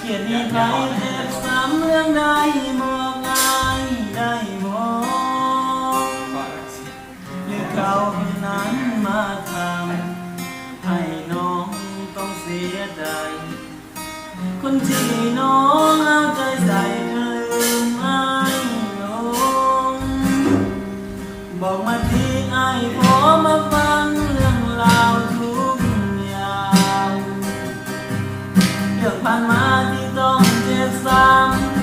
เกียรติมีใครเจ็บซ้ำเรื่องใดบอกง่ายได้บอกหรือเขาคนนั้นมาทำให้น้องต้องเสียใจคนที่น้องเอาใจใส่ลืมไอ้ลงบอกมาที่ไอ้พอมาฟังเรื่องราวทุกอย่างเรื่องผ่านมาที่ต้องเจ็บซ้ำ